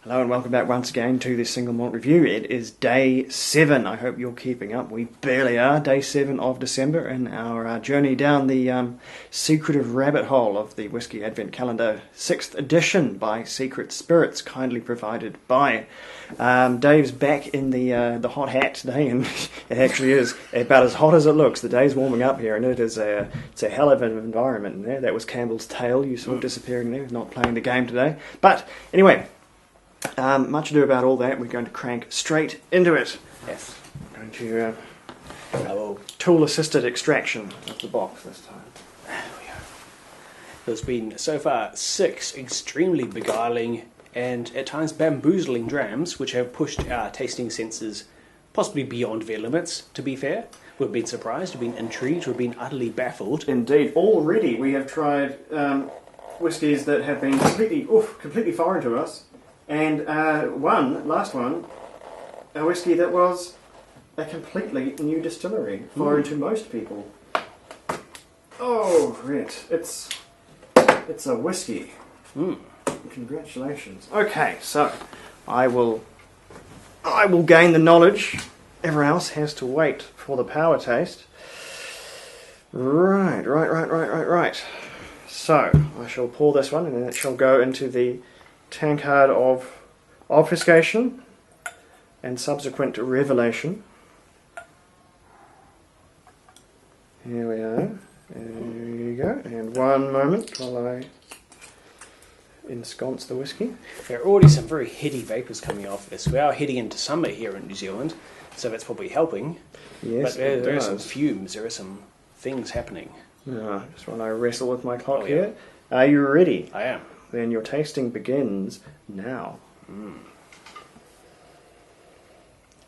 Hello and welcome back once again to this Single Malt review. It is day 7. I hope you're keeping up. We barely are. Day 7 of December in our journey down the secretive rabbit hole of the Whiskey Advent Calendar 6th edition by Secret Spirits, kindly provided by Dave's back in the hot hat today, and it actually is about as hot as it looks. The day's warming up here, and it's a hell of an environment in there. That was Campbell's tail you saw disappearing there. He's not playing the game today. But anyway, much ado about all that. We're going to crank straight into it. Yes. I'm going to tool-assisted extraction of the box this time. There we go. There's been so far 6 extremely beguiling and at times bamboozling drams, which have pushed our tasting senses possibly beyond their limits, to be fair. We've been surprised, we've been intrigued, we've been utterly baffled. Indeed. Already we have tried whiskies that have been completely foreign to us. And last one, a whiskey that was a completely new distillery, foreign to most people. Oh, great. It's a whiskey. Congratulations. Okay, so I will gain the knowledge. Everyone else has to wait for the power taste. Right. So, I shall pour this one and then it shall go into the tankard of obfuscation and subsequent revelation. Here we are. There you go. And one moment while I ensconce the whiskey. There are already some very heady vapours coming off this. We are heading into summer here in New Zealand, so that's probably helping. Yes, but there are some fumes, there are some things happening. Just when I wrestle with my clock here. Are you ready? I am. Then your tasting begins now.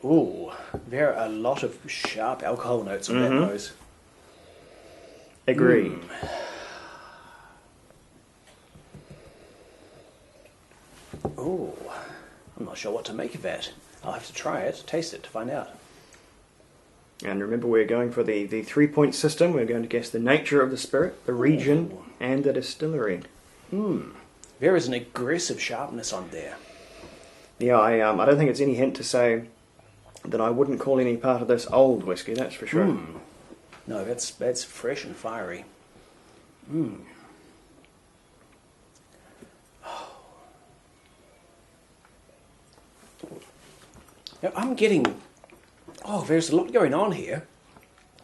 Ooh, there are a lot of sharp alcohol notes on that nose. Agreed. Ooh, I'm not sure what to make of that. I'll have to try it, taste it to find out. And remember, we're going for the 3-point system. We're going to guess the nature of the spirit, the region, and the distillery. There is an aggressive sharpness on there. Yeah, I don't think it's any hint to say that I wouldn't call any part of this old whiskey, that's for sure. No, that's fresh and fiery. Now, I'm getting... there's a lot going on here,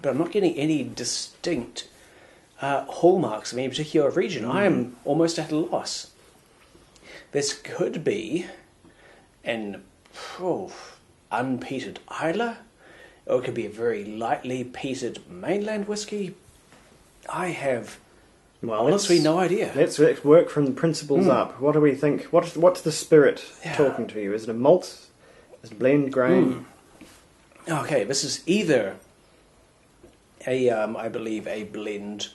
but I'm not getting any distinct hallmarks of any particular region. I am almost at a loss. This could be an unpeated Isla, or it could be a very lightly peated mainland whiskey. I have honestly no idea. Let's work from the principles up. What do we think? What's the spirit talking to you? Is it a malt? Is it a blend grain? Okay, this is either I believe a blend,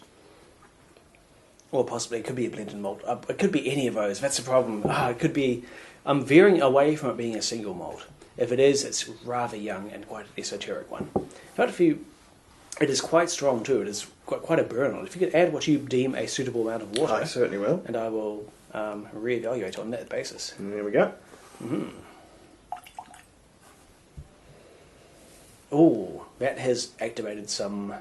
or possibly it could be a blended malt. It could be any of those. That's the problem. It could be. I'm veering away from it being a single malt. If it is, it's rather young and quite an esoteric one. But it is quite strong too. It is quite a burn on it. If you could add what you deem a suitable amount of water, I certainly will. and I will reevaluate on that basis. And there we go. Oh, that has activated some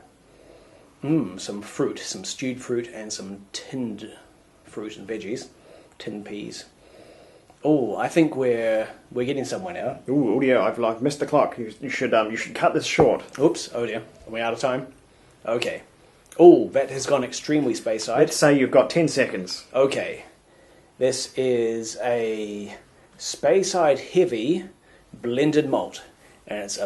fruit, some stewed fruit, and some tinned fruit and veggies, tinned peas. Oh, I think we're getting somewhere now. Oh dear, I've missed the clock. You should cut this short. Oops, oh dear, are we out of time? Okay. Oh, that has gone extremely Speyside. Let's say you've got 10 seconds. Okay. This is a Speyside heavy blended malt, and it's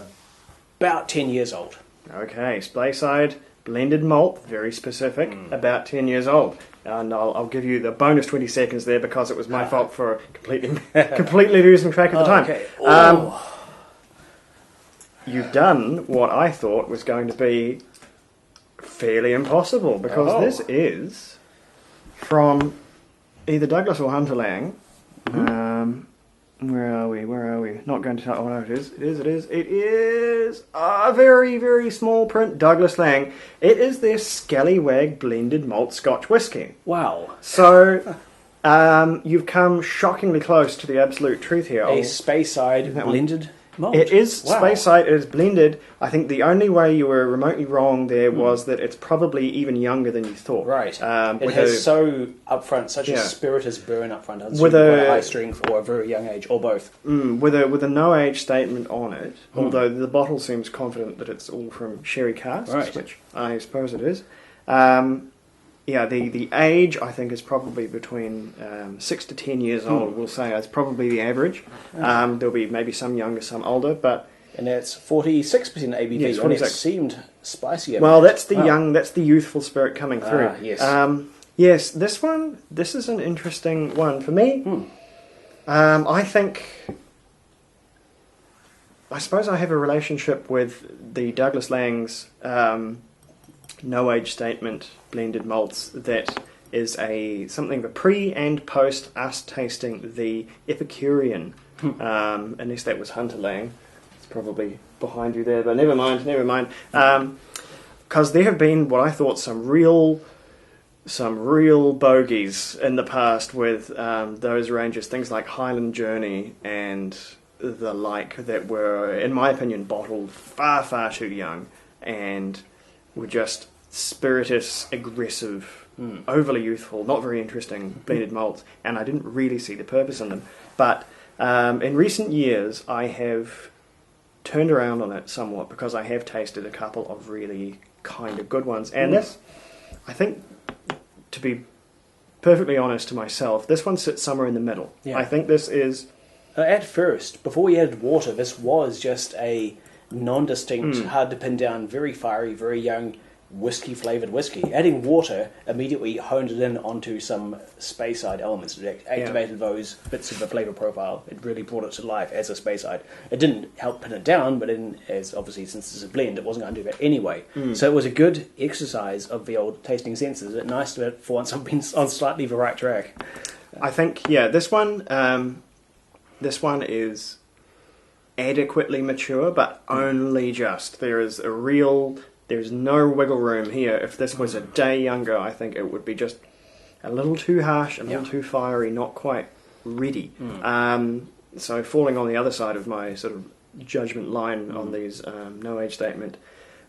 about 10 years old. Okay, Speyside blended malt, very specific, about 10 years old. And I'll give you the bonus 20 seconds there because it was my fault for completely losing track of the time. Okay. You've done what I thought was going to be fairly impossible, because this is from either Douglas or Hunter Lang. Where are we? Not going to tell. Oh no, it is. It is a very, very small print. Douglas Lang. It is their Scallywag blended malt Scotch whisky. Wow. So You've come shockingly close to the absolute truth here. A Speyside blended malt. It is Wow. Speyside. It is blended. I think the only way you were remotely wrong there was that it's probably even younger than you thought. Right. It has so upfront, such a spiritus burn upfront. With quite a high strength or a very young age, or both. With a no age statement on it, although the bottle seems confident that it's all from sherry casks, which I suppose it is. The age I think is probably between 6 to 10 years old. We'll say it's probably the average. There'll be maybe some younger, some older, but and that's 46% ABV. Yes, and it seemed spicier. Well, that's the young, that's the youthful spirit coming through. Yes. Yes, this is an interesting one for me. I suppose I have a relationship with the Douglas Lang's no age statement blended malts that is something of a pre and post us tasting the Epicurean, unless that was Hunter Lang. It's probably behind you there, but never mind. Because there have been what I thought some real bogeys in the past with those ranges, things like Highland Journey and the like, that were, in my opinion, bottled far, far too young and were just spiritus, aggressive, overly youthful, not very interesting blended malts, and I didn't really see the purpose in them. But in recent years, I have turned around on it somewhat because I have tasted a couple of really kind of good ones, and this, I think, to be perfectly honest to myself, this one sits somewhere in the middle. Yeah. I think this is... at first, before we added water, this was just a non-distinct, hard to pin down, very fiery, very young, whiskey-flavoured whiskey. Adding water immediately honed it in onto some Speyside elements. It activated those bits of the flavour profile. It really brought it to life as a Speyside. It didn't help pin it down, but as obviously, since it's a blend, it wasn't going to do that anyway. So it was a good exercise of the old tasting senses. It's nice to, for once, I've been on slightly the right track. I think, this one is adequately mature, but only just. There's no wiggle room here. If this was a day younger, I think it would be just a little too harsh, a little too fiery, not quite ready. So falling on the other side of my sort of judgment line on these no age statement.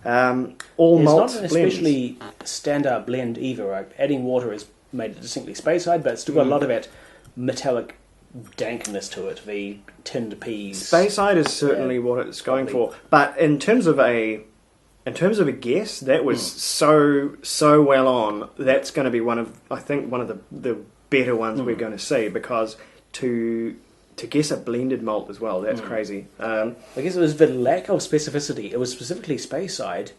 All malts, it's not an especially standout blend either. Right? Adding water has made it distinctly Speyside, but it's still got a lot of that metallic dankness to it. The tinned peas. Speyside is certainly what it's going for. But in terms of a guess, that was so well on. That's going to be one of the better ones we're going to see, because to guess a blended malt as well, that's crazy. I guess it was the lack of specificity. It was specifically Speyside,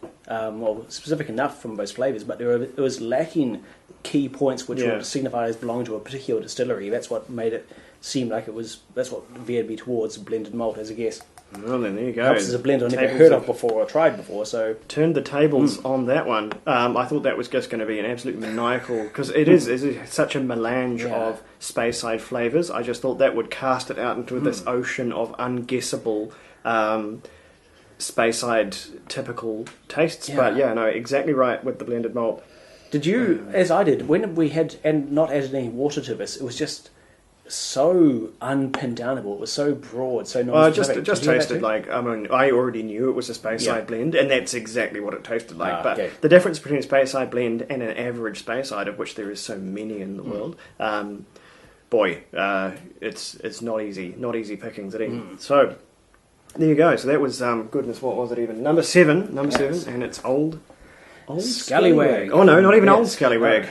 specific enough from those flavours, but it was lacking key points which would signify as belonging to a particular distillery. That's what made it seem like that's what veered me towards blended malt as a guess. Well, then there you go. Perhaps it's a blend I've never heard of before or tried before, so... Turned the tables on that one. I thought that was just going to be an absolute maniacal... Because it is such a melange of Speyside flavours. I just thought that would cast it out into this ocean of unguessable Speyside typical tastes. Yeah. But no, exactly right with the blended malt. Did you, as I did, when we had and not added any water to this, it was just... so unpindownable. It was so broad, so non-specific. It just tasted like, I already knew it was a Speyside blend, and that's exactly what it tasted like. But the difference between a Speyside blend and an average Speyside, of which there is so many in the world, it's not easy pickings at all. So there you go. So that was goodness, what was it even? Number seven, and it's old Scallywag. Oh no, not even old Scallywag.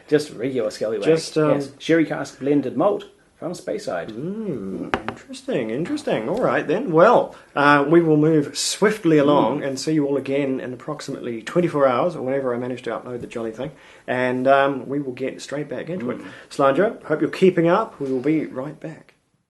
Just regular Scallywag. Just sherry cask blended malt from Speyside. Interesting. All right then. Well, we will move swiftly along and see you all again in approximately 24 hours, or whenever I manage to upload the jolly thing, and we will get straight back into it. Slandra, hope you're keeping up. We will be right back.